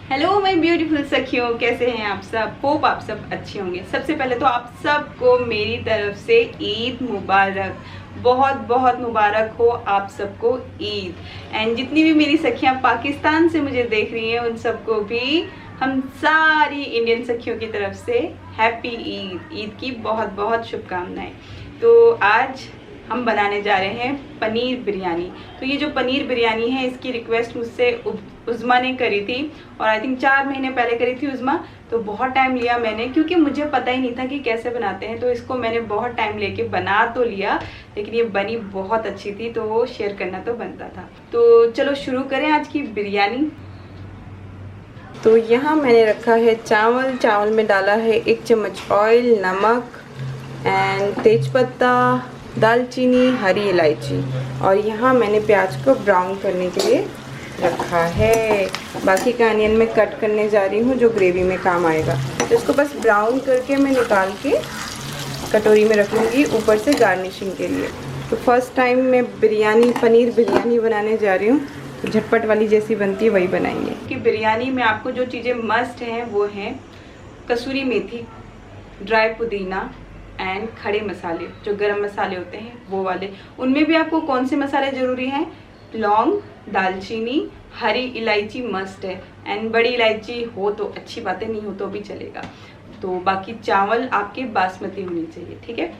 Hello my beautiful सखियों, कैसे हैं आप सब। होप आप सब अच्छे होंगे। सबसे पहले तो आप सबको मेरी तरफ से ईद मुबारक, बहुत बहुत मुबारक हो आप सबको ईद। एंड जितनी भी मेरी सखियां पाकिस्तान से मुझे देख रही हैं उन सबको भी हम सारी इंडियन सखियों की तरफ से हैप्पी ईद, ईद की बहुत बहुत शुभकामनाएं। तो आज हम बनाने जा रहे हैं पनीर बिरयानी। तो ये जो पनीर बिरयानी है इसकी रिक्वेस्ट मुझसे उज़मा ने करी थी और आई थिंक 4 महीने पहले करी थी उज़मा। तो बहुत टाइम लिया मैंने, क्योंकि मुझे पता ही नहीं था कि कैसे बनाते हैं। तो इसको मैंने बहुत टाइम लेके बना तो लिया, लेकिन ये बनी बहुत अच्छी थी तो वो शेयर करना तो बनता था। तो चलो शुरू करें आज की बिरयानी। तो यहाँ मैंने रखा है चावल में डाला है 1 चम्मच ऑयल, नमक एंड तेज़पत्ता, दालचीनी, हरी इलायची। और यहाँ मैंने प्याज को ब्राउन करने के लिए रखा है। बाकी का अनियन मैं कट करने जा रही हूँ जो ग्रेवी में काम आएगा। तो इसको बस ब्राउन करके मैं निकाल के कटोरी में रख लूँगी ऊपर से गार्निशिंग के लिए। तो फर्स्ट टाइम मैं पनीर बिरयानी बनाने जा रही हूँ, तो झटपट वाली जैसी बनती है वही बनाएंगे। कि बिरयानी में आपको जो चीज़ें मस्ट हैं वो हैं कसूरी मेथी, ड्राई पुदीना एंड खड़े मसाले, जो गरम मसाले होते हैं वो वाले। उनमें भी आपको कौन से मसाले ज़रूरी हैं? लौंग, दालचीनी, हरी इलायची मस्ट है एंड बड़ी इलायची हो तो अच्छी बात है, नहीं हो तो भी चलेगा। तो बाकी चावल आपके बासमती होने चाहिए, ठीक है।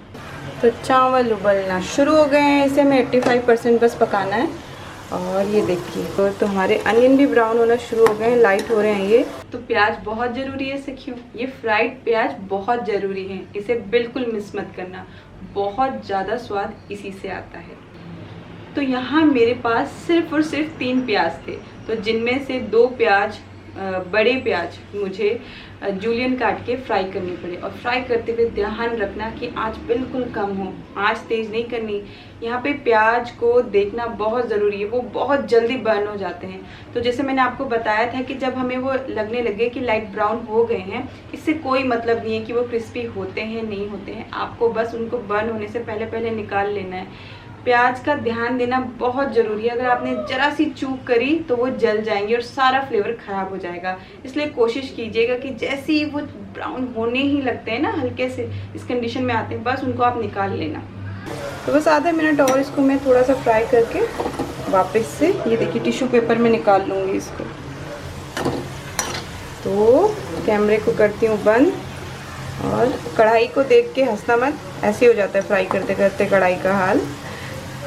तो चावल उबलना शुरू हो गए हैं, इसे हमें 85% बस पकाना है। और ये देखिए तो हमारे अनियन भी ब्राउन होना शुरू हो गए हैं, लाइट हो रहे हैं ये। तो प्याज बहुत ज़रूरी है सखियों, ये फ्राइड प्याज बहुत ज़रूरी है, इसे बिल्कुल मिस मत करना, बहुत ज़्यादा स्वाद इसी से आता है। तो यहाँ मेरे पास सिर्फ और सिर्फ 3 प्याज थे, तो जिनमें से 2 प्याज बड़े प्याज मुझे जूलियन काट के फ्राई करने पड़े। और फ्राई करते हुए ध्यान रखना कि आंच बिल्कुल कम हो, आंच तेज़ नहीं करनी। यहाँ पे प्याज को देखना बहुत ज़रूरी है, वो बहुत जल्दी बर्न हो जाते हैं। तो जैसे मैंने आपको बताया था कि जब हमें वो लगने लगे कि लाइट ब्राउन हो गए हैं, इससे कोई मतलब नहीं है कि वो क्रिस्पी होते हैं नहीं होते हैं, आपको बस उनको बर्न होने से पहले पहले निकाल लेना है। प्याज का ध्यान देना बहुत ज़रूरी है, अगर आपने ज़रा सी चूक करी तो वो जल जाएंगे और सारा फ्लेवर ख़राब हो जाएगा। इसलिए कोशिश कीजिएगा कि जैसे ही वो ब्राउन होने ही लगते हैं ना, हल्के से इस कंडीशन में आते हैं, बस उनको आप निकाल लेना। तो बस आधा मिनट और इसको मैं थोड़ा सा फ्राई करके वापस से ये देखिए टिश्यू पेपर में निकाल लूँगी इसको। तो कैमरे को करती हूँ बंद और कढ़ाई को देख के हंसना मत, ऐसे हो जाता है फ्राई करते करते कढ़ाई का हाल।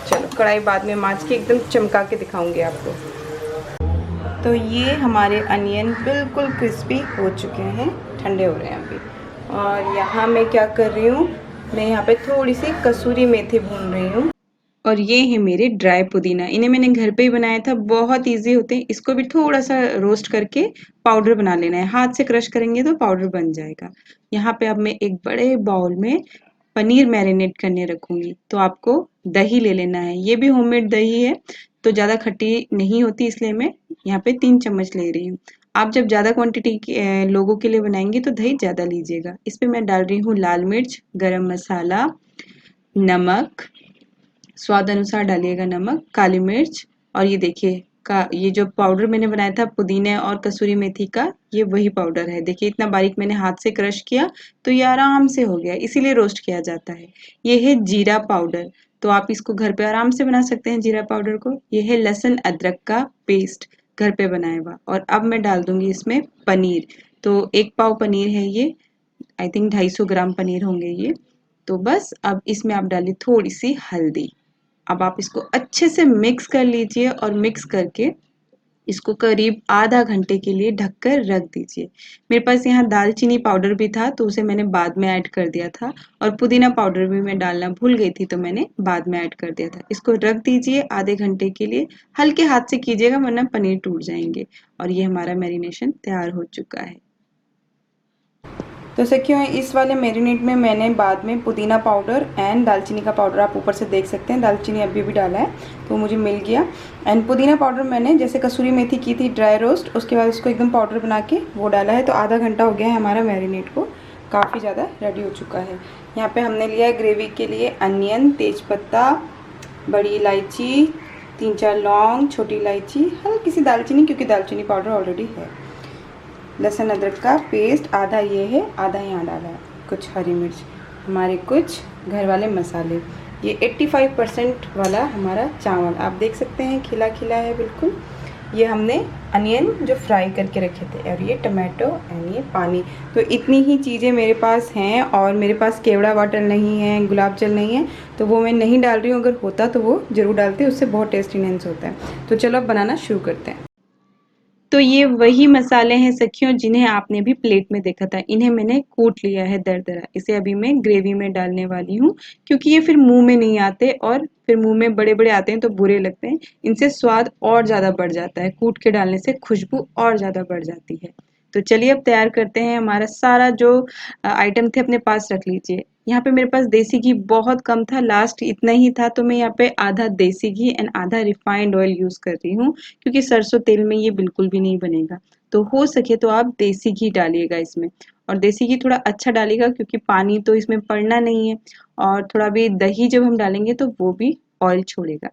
चलो कढ़ाई बाद में मांज के एकदम चमका के दिखाऊंगी आपको। तो ये हमारे अनियन बिल्कुल क्रिस्पी हो चुके हैं, ठंडे हो रहे हैं अभी। और यहाँ मैं क्या कर रही हूँ, मैं यहाँ पे थोड़ी सी कसूरी मेथी भून रही हूँ। और ये है मेरे ड्राई पुदीना, इन्हें मैंने घर पे ही बनाया था, बहुत इजी होते हैं। इसको भी थोड़ा सा रोस्ट करके पाउडर बना लेना है, हाथ से क्रश करेंगे तो पाउडर बन जाएगा। यहाँ पे अब मैं एक बड़े बाउल में पनीर मैरिनेट करने रखूँगी। तो आपको दही ले लेना है, ये भी होममेड दही है तो ज़्यादा खट्टी नहीं होती, इसलिए मैं यहाँ पे 3 चम्मच ले रही हूँ। आप जब ज़्यादा क्वांटिटी के लोगों के लिए बनाएंगे तो दही ज़्यादा लीजिएगा। इस पे मैं डाल रही हूँ लाल मिर्च, गरम मसाला, नमक, स्वाद अनुसार डालिएगा नमक, काली मिर्च। और ये देखिए ये जो पाउडर मैंने बनाया था पुदीने और कसूरी मेथी का, ये वही पाउडर है। देखिए इतना बारीक मैंने हाथ से क्रश किया तो ये आराम से हो गया, इसीलिए रोस्ट किया जाता है। ये है जीरा पाउडर, तो आप इसको घर पे आराम से बना सकते हैं जीरा पाउडर को। ये है लहसुन अदरक का पेस्ट, घर पे बनाया हुआ। और अब मैं डाल दूंगी इसमें पनीर। तो 1 पाव पनीर है ये, आई थिंक 250 ग्राम पनीर होंगे ये। तो बस अब इसमें आप डालिए थोड़ी सी हल्दी। अब आप इसको अच्छे से मिक्स कर लीजिए और मिक्स करके इसको करीब आधा घंटे के लिए ढककर रख दीजिए। मेरे पास यहाँ दालचीनी पाउडर भी था तो उसे मैंने बाद में ऐड कर दिया था, और पुदीना पाउडर भी मैं डालना भूल गई थी तो मैंने बाद में ऐड कर दिया था। इसको रख दीजिए आधे घंटे के लिए, हल्के हाथ से कीजिएगा वरना पनीर टूट जाएंगे। और ये हमारा मैरिनेशन तैयार हो चुका है। तो सखियों इस वाले मैरिनेट में मैंने बाद में पुदीना पाउडर एंड दालचीनी का पाउडर, आप ऊपर से देख सकते हैं, दालचीनी अभी भी डाला है तो मुझे मिल गया। एंड पुदीना पाउडर मैंने जैसे कसूरी मेथी की थी ड्राई रोस्ट, उसके बाद उसको एकदम पाउडर बना के वो डाला है। तो आधा घंटा हो गया है हमारा मैरिनेट को, काफ़ी ज़्यादा रेडी हो चुका है। यहाँ पर हमने लिया है ग्रेवी के लिए अनियन, तेज़पत्ता, बड़ी इलायची, 3-4 लौंग, छोटी इलायची, हल्की सी दालचीनी क्योंकि दालचीनी पाउडर ऑलरेडी है। लहसुन अदरक का पेस्ट, आधा ये है, आधा यहाँ डाला है, कुछ हरी मिर्च, हमारे कुछ घर वाले मसाले। ये 85% वाला हमारा चावल आप देख सकते हैं, खिला खिला है बिल्कुल। ये हमने अनियन जो फ्राई करके रखे थे, और ये टमाटो एंड ये पानी। तो इतनी ही चीज़ें मेरे पास हैं, और मेरे पास केवड़ा वाटर नहीं है, गुलाब जल नहीं है, तो वो मैं नहीं डाल रही हूँ। अगर होता तो वो ज़रूर डालते, उससे बहुत टेस्ट इनहेंस होता है। तो चलो अब बनाना शुरू करते हैं। तो ये वही मसाले हैं सखियों जिन्हें आपने भी प्लेट में देखा था। इन्हें मैंने कूट लिया है दरदरा। इसे अभी मैं ग्रेवी में डालने वाली हूँ, क्योंकि ये फिर मुंह में नहीं आते, और फिर मुंह में बड़े बड़े आते हैं तो बुरे लगते हैं। इनसे स्वाद और ज़्यादा बढ़ जाता है, कूट के डालने से खुशबू और ज़्यादा बढ़ जाती है। तो चलिए अब तैयार करते हैं। हमारा सारा जो आइटम थे अपने पास रख लीजिए। यहाँ पे मेरे पास देसी घी बहुत कम था, लास्ट इतना ही था, तो मैं यहाँ पे आधा देसी घी एंड आधा रिफाइंड ऑयल यूज़ कर रही हूँ, क्योंकि सरसों तेल में ये बिल्कुल भी नहीं बनेगा। तो हो सके तो आप देसी घी डालिएगा इसमें, और देसी घी थोड़ा अच्छा डालिएगा, क्योंकि पानी तो इसमें पड़ना नहीं है, और थोड़ा भी दही जब हम डालेंगे तो वो भी ऑयल छोड़ेगा।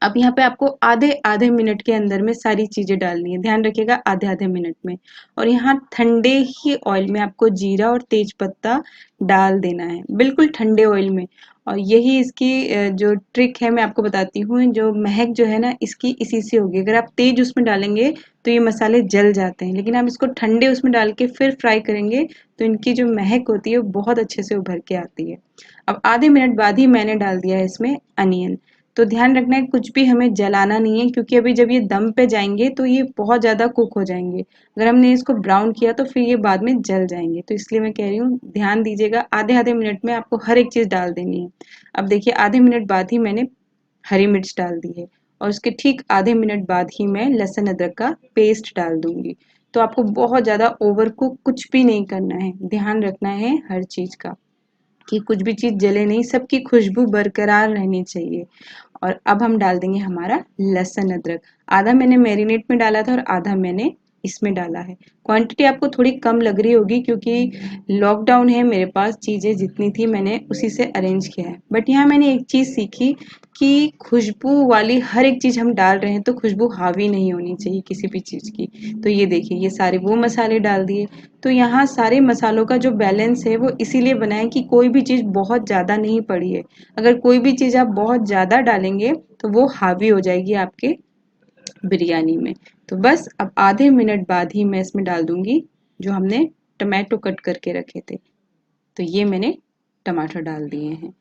अब यहाँ पे आपको आधे आधे मिनट के अंदर में सारी चीज़ें डालनी है, ध्यान रखिएगा, आधे आधे मिनट में। और यहाँ ठंडे ही ऑयल में आपको जीरा और तेज पत्ता डाल देना है, बिल्कुल ठंडे ऑयल में। और यही इसकी जो ट्रिक है मैं आपको बताती हूँ, जो महक जो है ना इसकी इसी से होगी। अगर आप तेज उसमें डालेंगे तो ये मसाले जल जाते हैं, लेकिन आप इसको ठंडे उसमें डाल के फिर फ्राई करेंगे तो इनकी जो महक होती है वो बहुत अच्छे से उभर के आती है। अब आधे मिनट बाद ही मैंने डाल दिया है इसमें अनियन। तो ध्यान रखना है कुछ भी हमें जलाना नहीं है, क्योंकि अभी जब ये दम पे जाएंगे तो ये बहुत ज़्यादा कुक हो जाएंगे। अगर हमने इसको ब्राउन किया तो फिर ये बाद में जल जाएंगे। तो इसलिए मैं कह रही हूँ ध्यान दीजिएगा, आधे आधे मिनट में आपको हर एक चीज़ डाल देनी है। अब देखिए आधे मिनट बाद ही मैंने हरी मिर्च डाल दी है, और उसके ठीक आधे मिनट बाद ही मैं लहसुन अदरक का पेस्ट डाल दूंगी। तो आपको बहुत ज़्यादा ओवर कुक कुछ भी नहीं करना है, ध्यान रखना है हर चीज़ का कि कुछ भी चीज़ जले नहीं, सबकी खुशबू बरकरार रहनी चाहिए। और अब हम डाल देंगे हमारा लहसुन अदरक। आधा मैंने मैरिनेट में डाला था और आधा मैंने इसमें डाला है। क्वांटिटी आपको थोड़ी कम लग रही होगी, क्योंकि लॉकडाउन है, मेरे पास चीज़ें जितनी थी मैंने उसी से अरेंज किया है। बट यहाँ मैंने एक चीज़ सीखी कि खुशबू वाली हर एक चीज़ हम डाल रहे हैं तो खुशबू हावी नहीं होनी चाहिए किसी भी चीज़ की। तो ये देखिए ये सारे वो मसाले डाल दिए। तो यहाँ सारे मसालों का जो बैलेंस है वो इसीलिए बना है कि कोई भी चीज़ बहुत ज़्यादा नहीं पड़ी है। अगर कोई भी चीज़ आप बहुत ज़्यादा डालेंगे तो वो हावी हो जाएगी आपके बिरयानी में। तो बस अब आधे मिनट बाद ही मैं इसमें डाल दूंगी जो हमने टमाटो कट करके रखे थे। तो ये मैंने टमाटर डाल दिए हैं,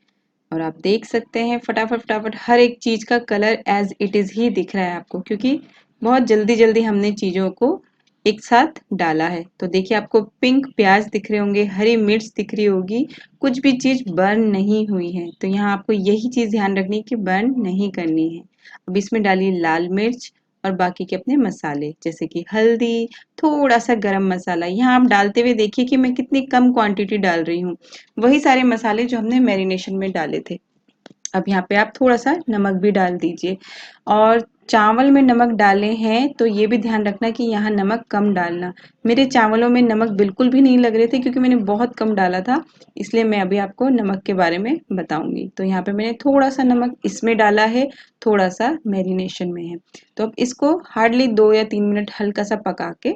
और आप देख सकते हैं फटाफट फटाफट हर एक चीज़ का कलर एज इट इज़ ही दिख रहा है आपको, क्योंकि बहुत जल्दी जल्दी हमने चीज़ों को एक साथ डाला है। तो देखिए आपको पिंक प्याज दिख रहे होंगे, हरी मिर्च दिख रही होगी, कुछ भी चीज़ बर्न नहीं हुई है। तो यहाँ आपको यही चीज़ ध्यान रखनी है कि बर्न नहीं करनी है। अब इसमें डालिए लाल मिर्च और बाकी के अपने मसाले, जैसे कि हल्दी, थोड़ा सा गरम मसाला। यहाँ आप डालते हुए देखिए कि मैं कितनी कम क्वांटिटी डाल रही हूँ, वही सारे मसाले जो हमने मैरिनेशन में डाले थे। अब यहाँ पे आप थोड़ा सा नमक भी डाल दीजिए, और चावल में नमक डाले हैं तो ये भी ध्यान रखना कि यहाँ नमक कम डालना। मेरे चावलों में नमक बिल्कुल भी नहीं लग रहे थे, क्योंकि मैंने बहुत कम डाला था, इसलिए मैं अभी आपको नमक के बारे में बताऊंगी। तो यहाँ पे मैंने थोड़ा सा नमक इसमें डाला है, थोड़ा सा मैरिनेशन में है। तो अब इसको हार्डली 2 या 3 मिनट हल्का सा पका के,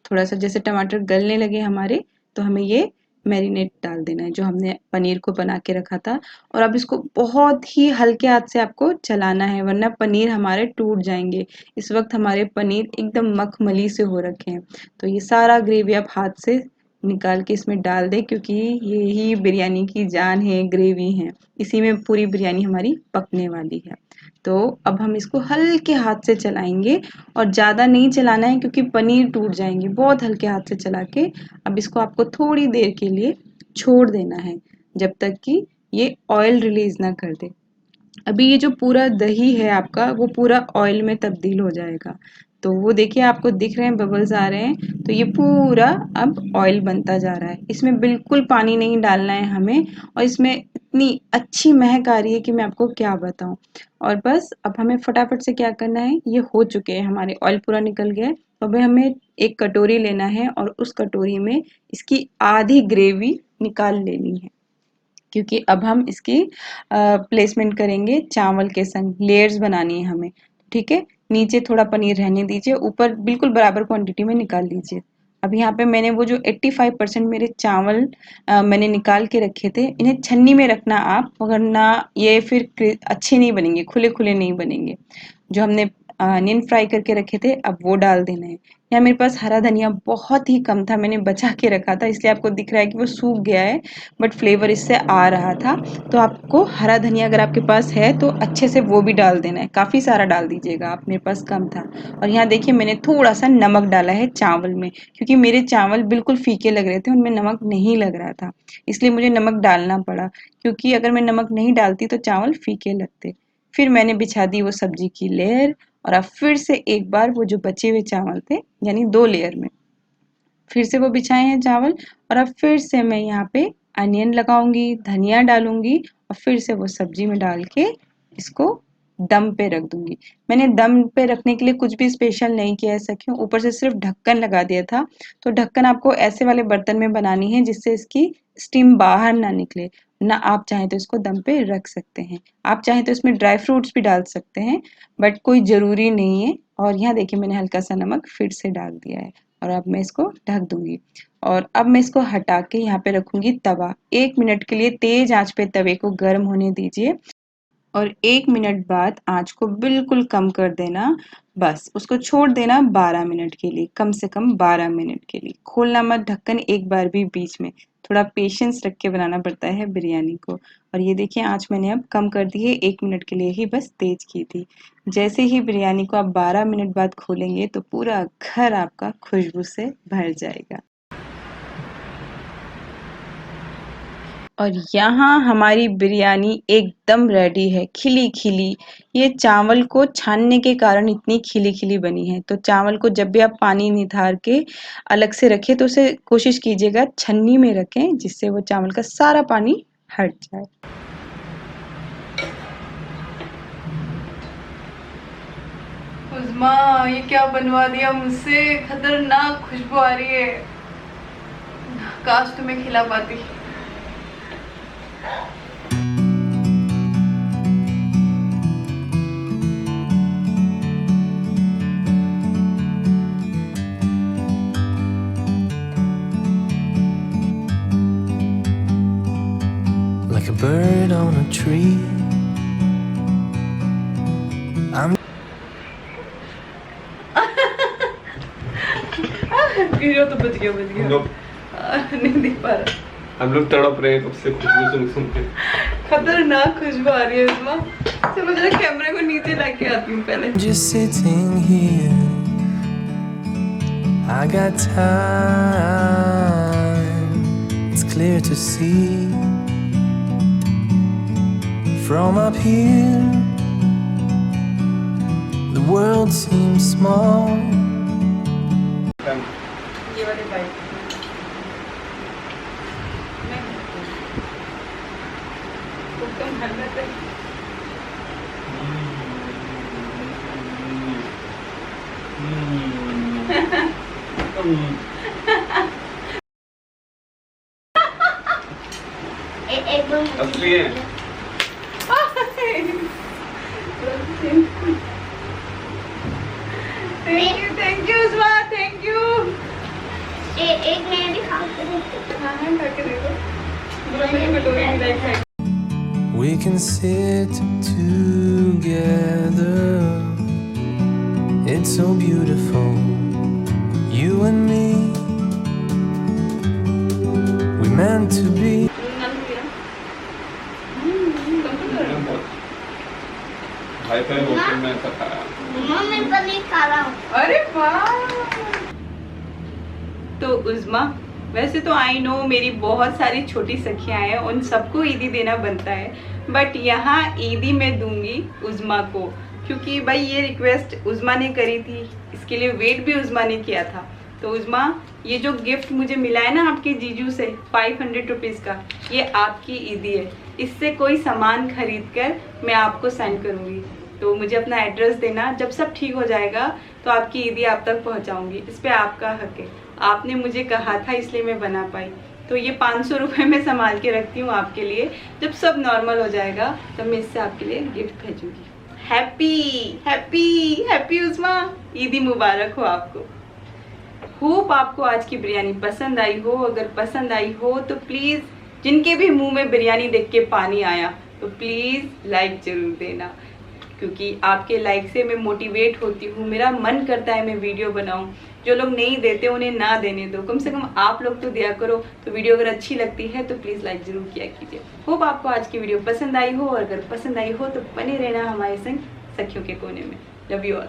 थोड़ा सा जैसे टमाटर गलने लगे हमारे, तो हमें ये मैरिनेट डाल देना है जो हमने पनीर को बना के रखा था। और अब इसको बहुत ही हल्के हाथ से आपको चलाना है, वरना पनीर हमारे टूट जाएंगे। इस वक्त हमारे पनीर एकदम मखमली से हो रखे हैं। तो ये सारा ग्रेवी आप हाथ से निकाल के इसमें डाल दें, क्योंकि ये ही बिरयानी की जान है, ग्रेवी है, इसी में पूरी बिरयानी हमारी पकने वाली है। तो अब हम इसको हल्के हाथ से चलाएंगे, और ज़्यादा नहीं चलाना है क्योंकि पनीर टूट जाएंगे। बहुत हल्के हाथ से चला के अब इसको आपको थोड़ी देर के लिए छोड़ देना है, जब तक कि ये ऑयल रिलीज ना कर दे। अभी ये जो पूरा दही है आपका वो पूरा ऑयल में तब्दील हो जाएगा। तो वो देखिए आपको दिख रहे हैं बबल्स आ रहे हैं, तो ये पूरा अब ऑयल बनता जा रहा है। इसमें बिल्कुल पानी नहीं डालना है हमें, और इसमें इतनी अच्छी महक आ रही है कि मैं आपको क्या बताऊं। और बस अब हमें फटाफट से क्या करना है, ये हो चुके हैं हमारे, ऑयल पूरा निकल गया है। तो अभी हमें एक कटोरी लेना है, और उस कटोरी में इसकी आधी ग्रेवी निकाल लेनी है, क्योंकि अब हम इसकी प्लेसमेंट करेंगे चावल के संग, लेयर्स बनानी है हमें। ठीक है, नीचे थोड़ा पनीर रहने दीजिए, ऊपर बिल्कुल बराबर क्वांटिटी में निकाल लीजिए। अब यहाँ पे मैंने वो जो 85% मेरे चावल मैंने निकाल के रखे थे, इन्हें छन्नी में रखना आप, वरना ये फिर अच्छे नहीं बनेंगे, खुले खुले नहीं बनेंगे। जो हमने अनियन फ्राई करके रखे थे, अब वो डाल देना है। यहाँ मेरे पास हरा धनिया बहुत ही कम था, मैंने बचा के रखा था, इसलिए आपको दिख रहा है कि वो सूख गया है, बट फ्लेवर इससे आ रहा था। तो आपको हरा धनिया अगर आपके पास है तो अच्छे से वो भी डाल देना है, काफ़ी सारा डाल दीजिएगा आप, मेरे पास कम था। और यहाँ देखिए मैंने थोड़ा सा नमक डाला है चावल में, क्योंकि मेरे चावल बिल्कुल फीके लग रहे थे, उनमें नमक नहीं लग रहा था, इसलिए मुझे नमक डालना पड़ा, क्योंकि अगर मैं नमक नहीं डालती तो चावल फीके लगते। फिर मैंने बिछा दी वो सब्जी की लेयर, और अब फिर से एक बार वो जो बचे हुए चावल थे, यानी 2 लेयर में फिर से वो बिछाए हैं चावल, और अब फिर से मैं यहाँ पे अनियन लगाऊंगी, धनिया डालूंगी, और फिर से वो सब्जी में डाल के इसको दम पे रख दूंगी। मैंने दम पे रखने के लिए कुछ भी स्पेशल नहीं किया है सखियों, ऊपर से सिर्फ ढक्कन लगा दिया था। तो ढक्कन आपको ऐसे वाले बर्तन में बनानी है जिससे इसकी स्टीम बाहर ना निकले, ना आप चाहें तो इसको दम पे रख सकते हैं। आप चाहें तो इसमें ड्राई फ्रूट्स भी डाल सकते हैं, बट कोई ज़रूरी नहीं है। और यहाँ देखिए मैंने हल्का सा नमक फिर से डाल दिया है, और अब मैं इसको ढक दूंगी। और अब मैं इसको हटा के यहाँ पे रखूंगी तवा। 1 मिनट के लिए तेज आंच पे तवे को गर्म होने दीजिए, और 1 मिनट बाद आंच को बिल्कुल कम कर देना। बस उसको छोड़ देना 12 मिनट के लिए, कम से कम 12 मिनट के लिए। खोलना मत ढक्कन एक बार भी बीच में, थोड़ा पेशेंस रख के बनाना पड़ता है बिरयानी को। और ये देखिए आंच मैंने अब कम कर दी है, 1 मिनट के लिए ही बस तेज की थी। जैसे ही बिरयानी को आप 12 मिनट बाद खोलेंगे तो पूरा घर आपका खुशबू से भर जाएगा। और यहाँ हमारी बिरयानी एकदम रेडी है, खिली खिली। ये चावल को छानने के कारण इतनी खिली खिली बनी है। तो चावल को जब भी आप पानी निथार के अलग से रखें तो उसे कोशिश कीजिएगा छन्नी में रखें, जिससे वो चावल का सारा पानी हट जाए। उज़्मा, ये क्या बनवा दिया मुझसे, खतरनाक खुशबू आ रही है, काश तुम्हें खिला पाती। Like a bird on a tree. I'm गिरो तो बच गया नहीं दिख पा रहा। हम लोग तड़प रहे हैं कब से खुशबू सुन सुन के। खतरनाक खुशबू आ रही है इसमें। चलो जरा कैमरे को नीचे लाके आती हूँ पहले। just sitting here. I got time. It's clear to see from up here. The world seems small. ये वाले बाइक एकदम हल्का है। असली है। Thank you Uzma, thank you. एक मैं भी खा के हाँ खा के देखो, मेरी कटोरी में लाइक है। We can sit together. It's so beautiful. You and me. We meant to be. Hi fi hotel में ऐसा खाया। मम्मा मैं पनीर खा रहा हूँ। अरे वाह। तो उज़्मा, वैसे तो आई नो मेरी बहुत सारी छोटी सखियां हैं, उन सबको ईदी देना बनता है, बट यहाँ ईदी मैं दूंगी उज़्मा को, क्योंकि भाई ये रिक्वेस्ट उज़्मा ने करी थी, इसके लिए वेट भी उज़्मा ने किया था। तो उज़्मा, ये जो गिफ्ट मुझे मिला है ना आपके जीजू से 500 रुपीज़ का, ये आपकी ईदी है। इससे कोई सामान खरीद कर मैं आपको सेंड करूँगी। तो मुझे अपना एड्रेस देना, जब सब ठीक हो जाएगा तो आपकी ईदी आप तक पहुँचाऊँगी। इस पर आपका हक है, आपने मुझे कहा था इसलिए मैं बना पाई। तो ये 500 रुपये मैं संभाल के रखती हूँ आपके लिए, जब सब नॉर्मल हो जाएगा तब मैं इससे आपके लिए गिफ्ट भेजूँगी। हैप्पी हैप्पी हैप्पी उस्मा, ईदी मुबारक हो आपको। होप आपको आज की बिरयानी पसंद आई हो। अगर पसंद आई हो तो प्लीज़, जिनके भी मुंह में बिरयानी देख के पानी आया तो प्लीज़ लाइक ज़रूर देना, क्योंकि आपके लाइक से मैं मोटिवेट होती हूँ, मेरा मन करता है मैं वीडियो बनाऊँ। जो लोग नहीं देते उन्हें ना देने दो, कम से कम आप लोग तो दिया करो। तो वीडियो अगर अच्छी लगती है तो प्लीज़ लाइक ज़रूर किया कीजिए। होप आपको आज की वीडियो पसंद आई हो, और अगर पसंद आई हो तो बने रहना हमारे संग सखियों के कोने में। Love you all.